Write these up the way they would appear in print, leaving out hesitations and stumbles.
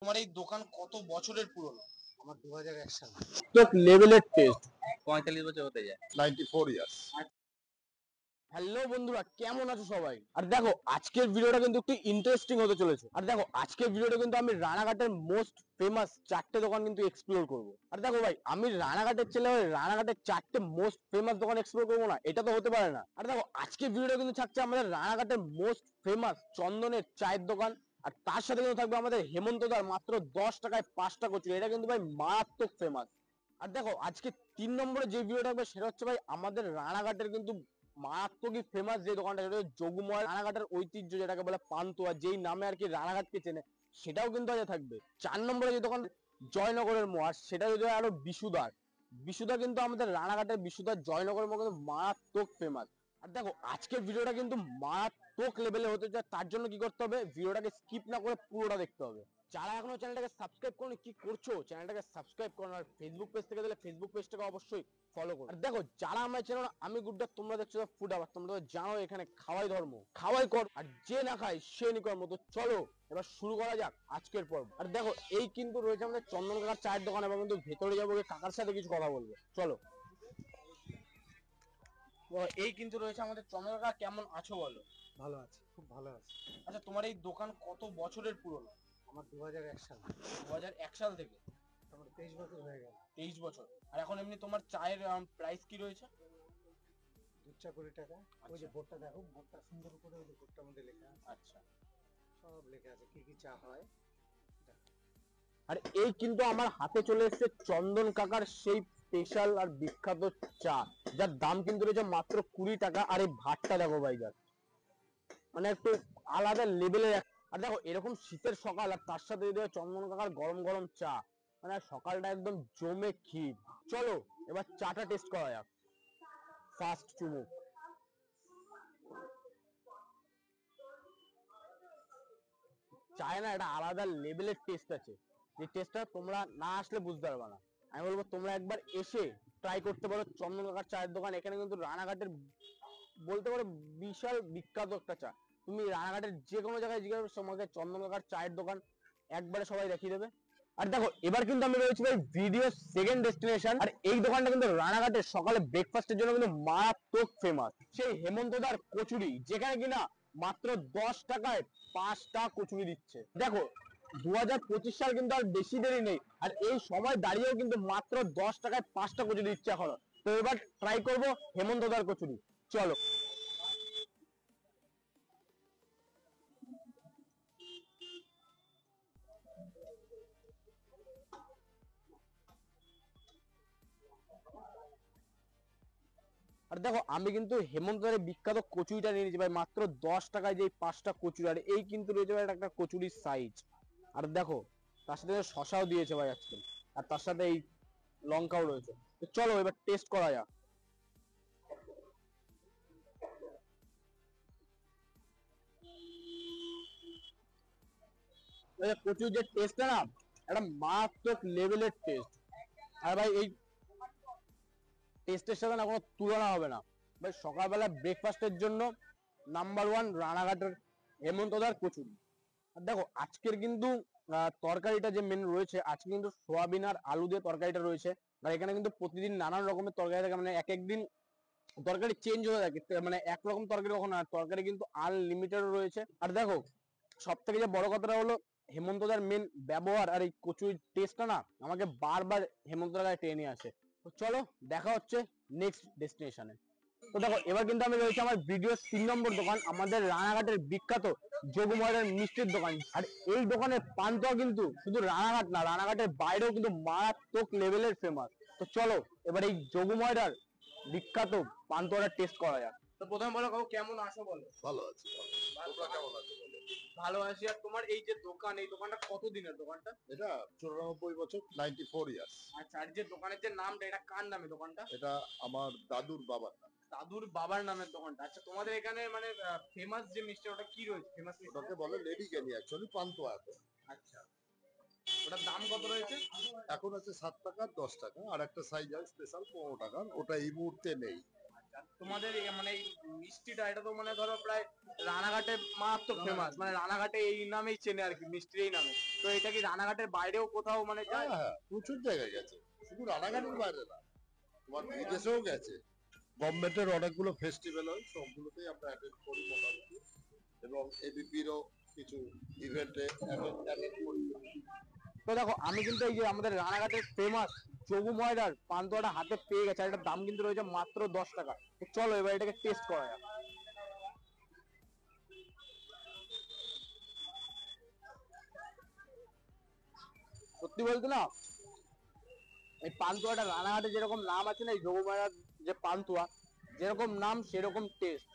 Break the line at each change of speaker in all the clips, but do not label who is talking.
তোমার এই দোকান কত বছরের পুরনো?
আমার 2001 সাল।
লেভেলের টেস্ট
45 বছর হতে যায়।
94 ইয়ার্স।
হ্যালো বন্ধুরা, কেমন আছো সবাই? আর দেখো আজকের ভিডিওটা কিন্তু একটু ইন্টারেস্টিং হতে চলেছে। আর দেখো আজকের ভিডিওটা কিন্তু আমি রানাঘাটের মোস্ট ফেমাস 4টে দোকান কিন্তু এক্সপ্লোর করব। আর দেখো ভাই, আমি রানাঘাটের ছেলে হয়ে রানাঘাটের 4টে মোস্ট ফেমাস দোকান এক্সপ্লোর করবো না, এটা তো হতে পারে না। আর দেখো আজকের ভিডিওটা কিন্তু থাকছে আমাদের রানাঘাটের মোস্ট ফেমাস চন্দনের চায়ের দোকান। আর তার সাথে কিন্তু থাকবে আমাদের হেমন্তদার মাত্র 10 টাকায় 5টা কচুরি। এটা কিন্তু ভাই মারাত্মক ফেমাস। আর দেখো আজকে 3 নম্বরে যে ভিডিও থাকবে সেটা হচ্ছে ভাই আমাদের রানাঘাটের কিন্তু মারাত্মকই ফেমাস যে দোকানটা, সেটা হচ্ছে যোগময়। রানাঘাটের ঐতিহ্য যেটাকে বলে পান্তুয়া, যেই নামে আর কি রানাঘাটকে চেনে, সেটাও কিন্তু আজ থাকবে। 4 নম্বরে যে দোকান জয়নগরের মোয়া, সেটা যদি আরো বিশুদার। বিশুদা কিন্তু আমাদের রানাঘাটের বিশুদার জয়নগরের মোয়া কিন্তু মারাত্মক ফেমাস। আর দেখো আজকের ভিডিওটা কিন্তু মারাত্মক লেভেলে হতে চায়, তার জন্য কি করতে হবে, ভিডিওটাকে স্কিপ না করে পুরোটা দেখতে হবে। যারা এখনো চ্যানেলটাকে সাবস্ক্রাইব করনি, কি করছো? চ্যানেলটাকে সাবস্ক্রাইব করো। আর ফেসবুক পেজ থেকে দিলে ফেসবুক পেজটাকে অবশ্যই ফলো করো। আর দেখো যারা আমার চ্যানেল আমি গুড্ডা, তোমরা দেখছো ফুড আবার, তোমরা তো জানো এখানে খাওয়াই ধর্ম, খাওয়াই কর, আর যে না খায় সে নিকর্ম। তো চলো এবার শুরু করা যাক আজকের পর্ব। আর দেখো এই কিন্তু রয়েছে আমাদের চন্দন কাকার চায়ের দোকান, এবং কিন্তু ভেতরে যাবো, কাকার সাথে কিছু কথা বলবো, চলো। এই কিন্তু রয়েছে আমাদের চন্দন কাকা, কেমন আছো বলো?
ভালো আছে, খুব ভালো আছে।
আচ্ছা, তোমার এই দোকান কত বছরের পুরনো?
আমার 2001 সাল।
2001 সাল থেকে?
আমার 23 বছর হয়ে গেল।
23 বছর। আর এখন এমনি তোমার চায়ের প্রাইস কি রয়েছে?
দুধ চা 20 টাকা। ওই যে বোর্ডটা দেখো, বোর্ডটা সুন্দর করে, ওই যে বোর্ডটার মধ্যে লেখা আছে।
আচ্ছা,
সব লেখা আছে কি কি চা হয়।
আর এই কিন্তু আমার হাতে চলে এসেছে চন্দন কাকার সেই স্পেশাল আর বিখ্যাত চা, যার দাম কিন্তু রয়েছে মাত্র 20 টাকা। আর এই ভাতটা দেখো ভাই, যার মানে একটু আলাদা লেভেলের। আর দেখো এরকম শীতের সকাল, আর তার সাথে যদি হয় চন্দন কাকার গরম গরম চা, মানে সকালটা একদম জমে ক্ষীর। চলো এবার চাটা টেস্ট করা যাক। ফার্স্ট চুমুক, চায় না, এটা আলাদা লেভেলের টেস্ট আছে, যে টেস্টটা তোমরা না আসলে বুঝতে পারবে না। আমি বলবো তোমরা একবার এসে ট্রাই করতে পারো চন্দন কাকার চায়ের দোকান। এখানে কিন্তু রানাঘাটের বলতে পারো বিশাল বিখ্যাত একটা চা। তুমি রানাঘাটের যে কোনো জায়গায় জিজ্ঞাসা করো, তোমাকে চন্দন কাকার চায়ের দোকান একবারে সবাই দেখিয়ে দেবে। আর দেখো এবার কিন্তু আমি রয়েছি ভাই ভিডিও সেকেন্ড ডেস্টিনেশন। আর এই দোকানটা কিন্তু রানাঘাটের সকালে ব্রেকফাস্টের জন্য কিন্তু মারাত্মক ফেমাস, সেই হেমন্তদার কচুরি, যেখানে কিনা মাত্র 10 টাকায় 5টা কচুরি দিচ্ছে। দেখো 2025 সাল কিন্তু আর বেশি দেরি নেই, আর এই সময় দাঁড়িয়েও কিন্তু মাত্র 10 টাকায় 5টা কচুরি দিচ্ছে এখনো। তো এবার ট্রাই করব হেমন্তদার কচুরি, চলো। আর দেখো আমি কিন্তু হেমন্তদারের বিখ্যাত কচুরিটা নিয়ে নিয়েছি ভাই, মাত্র 10 টাকায় যে 5টা কচুরি। আর এই কিন্তু রয়েছে ভাই একটা কচুরির সাইজ। আর দেখো তার সাথে শশাও দিয়েছে ভাই আজকে, আর তার সাথে এই লঙ্কাও রয়েছে। তো চলো এবার টেস্ট করা যাক। কচুরির যে টেস্টটা না, একটা মারাত্মক লেভেলের টেস্ট। আর ভাই এই টেস্টের সাথে না কোনো তুলনা হবে না ভাই। সকালবেলা ব্রেকফাস্টের জন্য নাম্বার ওয়ান রানাঘাটের হেমন্তদার কচুরি। আর দেখো আজকের কিন্তু তরকারিটা যে মেনু রয়েছে, আজকে কিন্তু সোয়াবিন আর আলু দিয়ে তরকারিটা রয়েছে। আর এখানে কিন্তু প্রতিদিন নানান রকমের তরকারি থাকে, মানে এক একদিন তরকারি চেঞ্জ হয়ে থাকে, মানে একরকম তরকারি কখনো না, তরকারি কিন্তু আনলিমিটেড রয়েছে। আর দেখো সব থেকে যে বড় কথাটা হলো হেমন্তদার মেন ব্যবহার, আর এই কচুরির টেস্টটা না আমাকে বারবার হেমন্তদার গায়ে টেনে নিয়ে আসে। তো চলো দেখা হচ্ছে নেক্সট ডেস্টিনেশনে। তো দেখো এবার কিন্তু আমি রয়েছি আমার ভিডিও 3 নম্বর দোকান, আমাদের রানাঘাটের বিখ্যাত যোগময়ের মিষ্টির দোকান। আর এই দোকানের পান্তুয়া কিন্তু শুধু রানাঘাট না, রানাঘাটের বাইরেও কিন্তু মারাত্মক লেভেলের ফেমাস। তো চলো এবার এই যোগময়টার বিখ্যাত পান্তুয়াটা টেস্ট করা যাক। তো প্রথমে বলো কাকু, কেমন আছো বলো?
ভালো আছে। তোমরা কেমন আছো বলো?
ভালো আছি। আর তোমার এই যে দোকান, এই দোকানটা কত দিনের দোকানটা?
এটা 94 বছর, 94 ইয়ার্স।
আচ্ছা, আর যে দোকানের যে নামটা, এটা কার নামে দোকানটা?
এটা আমার দাদুর বাবার নাম।
দাদুর বাবার নামের দোকানটা। আচ্ছা, তোমাদের এখানে মানে ফেমাস যে মিষ্টি, ওটা কি রয়েছে ফেমাস মিষ্টি?
ওটাকে বলে লেডি কেনি, অ্যাকচুয়ালি পান্তুয়া এখন।
আচ্ছা, ওটার দাম কত রয়েছে?
এখন আছে 7 টাকা 10 টাকা, আর একটা সাইজ আছে স্পেশাল 15 টাকার, ওটা এই মুহূর্তে নেই।
আচ্ছা,
তোমাদের মানে এই মিষ্টিটা এটা তো মানে ধরো প্রায় রানাঘাটে মারাত্মক ফেমাস, মানে রানাঘাটে এই নামেই চেনে আর কি, মিষ্টির এই নামে। তো এটা কি রানাঘাটের বাইরেও কোথাও মানে যায়?
হ্যাঁ, প্রচুর জায়গায় গেছে, শুধু রানাঘাটের বাইরে না, তোমার বিদেশেও গেছে। গভর্নমেন্টের অনেকগুলো ফেস্টিভ্যাল হয়, সবগুলোতেই আমরা অ্যাটেন্ড করি মোটামুটি, এবং এবিপিরও কিছু ইভেন্টে অ্যাটেন্ড করি।
তো দেখো আমি কিন্তু এই যে আমাদের রানাঘাটের ফেমাস যোগু ময়দার পান্তুয়াটা হাতে পেয়ে গেছে, আর এটার দাম কিন্তু রয়েছে মাত্র 10 টাকা। তো চলো এবার এটাকে টেস্ট করা যাক। সত্যি বলতে না, এই পান্তুয়াটা রানাঘাটে যেরকম নাম আছে না, এই যোগু ময়দার যে পান্তুয়া যেরকম নাম সেরকম টেস্ট,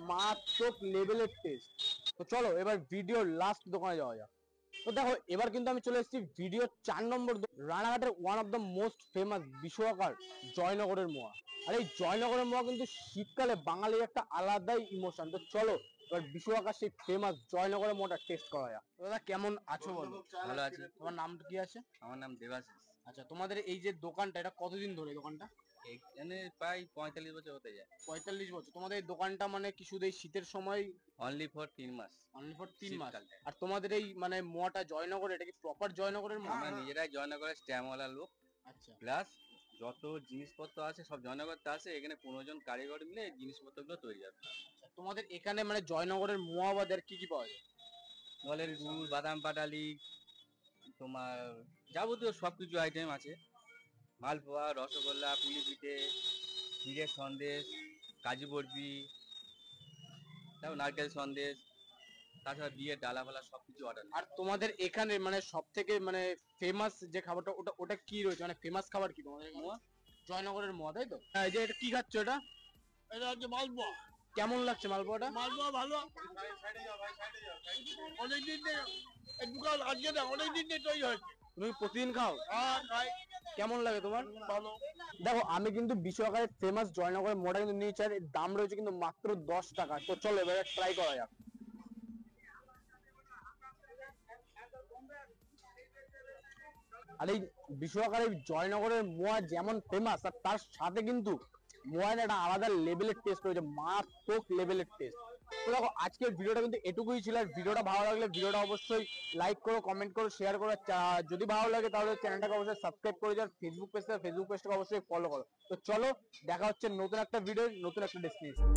মারাত্মক লেভেলের টেস্ট। তো চলো এবার ভিডিওর লাস্ট দোকানে যাওয়া যাক। তো দেখো এবার কিন্তু আমি চলে এসেছি ভিডিও 4 নম্বর রানাঘাটের one of the most famous বিশ্বকার জয়নগরের মোয়া। আর এই জয়নগরের মোয়া কিন্তু শীতকালে বাঙালির একটা আলাদাই ইমোশন। তো চলো এবার বিশ্বকার সেই ফেমাস জয়নগরের মোয়াটা টেস্ট করা যাক। দাদা কেমন আছো বলো?
ভালো আছি।
তোমার নামটা কি আছে?
আমার নাম দেবাশিস।
আচ্ছা, তোমাদের এই যে দোকানটা, এটা কতদিন ধরে এই দোকানটা?
এখানে প্রায় 45 বছর হতে যায়।
45 বছর। তোমাদের এই দোকানটা মানে কি শুধু এই শীতের সময়?
অনলি ফর 3 মাস।
অনলি ফর 3 মাস।
শীতকালে।
আর তোমাদের এই মানে মোয়াটা জয়নগর, এটা কি প্রপার জয়নগরের মোয়া?
আমরা নিজেরাই জয়নগরের স্ট্যাম্পওয়ালা লোক,
আচ্ছা
প্লাস যত জিনিসপত্র আছে সব জয়নগরতে আছে। এখানে 15 জন কারিগর মিলে এই জিনিসপত্রগুলো তৈরি হবে।
তোমাদের এখানে মানে জয়নগরের মোয়া বাদে আর কি কি পাওয়া যায়?
নলের গুড়, বাদাম পাটালি, তোমার যাবতীয় সবকিছু আইটেম আছে। মালপোয়া, রসগোল্লা, পুলি পিঠে, ক্ষীরের সন্দেশ, কাজু বরফি, তারপর নারকেল সন্দেশ, তাছাড়া বিয়ের ডালা ফালা সবকিছু অর্ডার।
আর তোমাদের এখানে মানে সব থেকে মানে ফেমাস যে খাবারটা, ওটা ওটা কি রয়েছে, মানে ফেমাস খাবার কি তোমাদের এখানে?
মোয়া?
জয়নগরের মোয়া, তাই তো? এই যে এটা কি খাচ্ছ এটা?
এটা হচ্ছে মালপোয়া।
কেমন লাগছে মালপোয়াটা?
মালপোয়া ভালো। অনেকদিন থেকে এই দোকান আজকে না, অনেকদিন থেকে তৈরি হচ্ছে।
তুমি প্রতিদিন খাও?
হ্যাঁ, খাই।
কেমন লাগে তোমার?
ভালো।
দেখো আমি কিন্তু বিশ্বকারের ফেমাস জয়নগরের মোয়াটা কিন্তু নিয়েছি, আর এর দাম রয়েছে কিন্তু মাত্র 10 টাকা। তো চলো এবারে ট্রাই করা যাক। আর এই বিশ্বকারের জয়নগরের মোয়া যেমন ফেমাস, আর তার সাথে কিন্তু মোয়ার একটা আলাদা লেভেলের টেস্ট রয়েছে, মারাত্মক লেভেলের টেস্ট। তো দেখো আজকের ভিডিওটা কিন্তু এটুকুই ছিল। আর ভিডিওটা ভালো লাগলে ভিডিওটা অবশ্যই লাইক করো, কমেন্ট করো, শেয়ার করো। যদি ভালো লাগে তাহলে চ্যানেলটাকে অবশ্যই সাবস্ক্রাইব করে যাও। ফেসবুক পেজটাকে অবশ্যই ফলো করো। তো চলো দেখা হচ্ছে নতুন একটা ভিডিও, নতুন একটা ডেস্টিনেশন।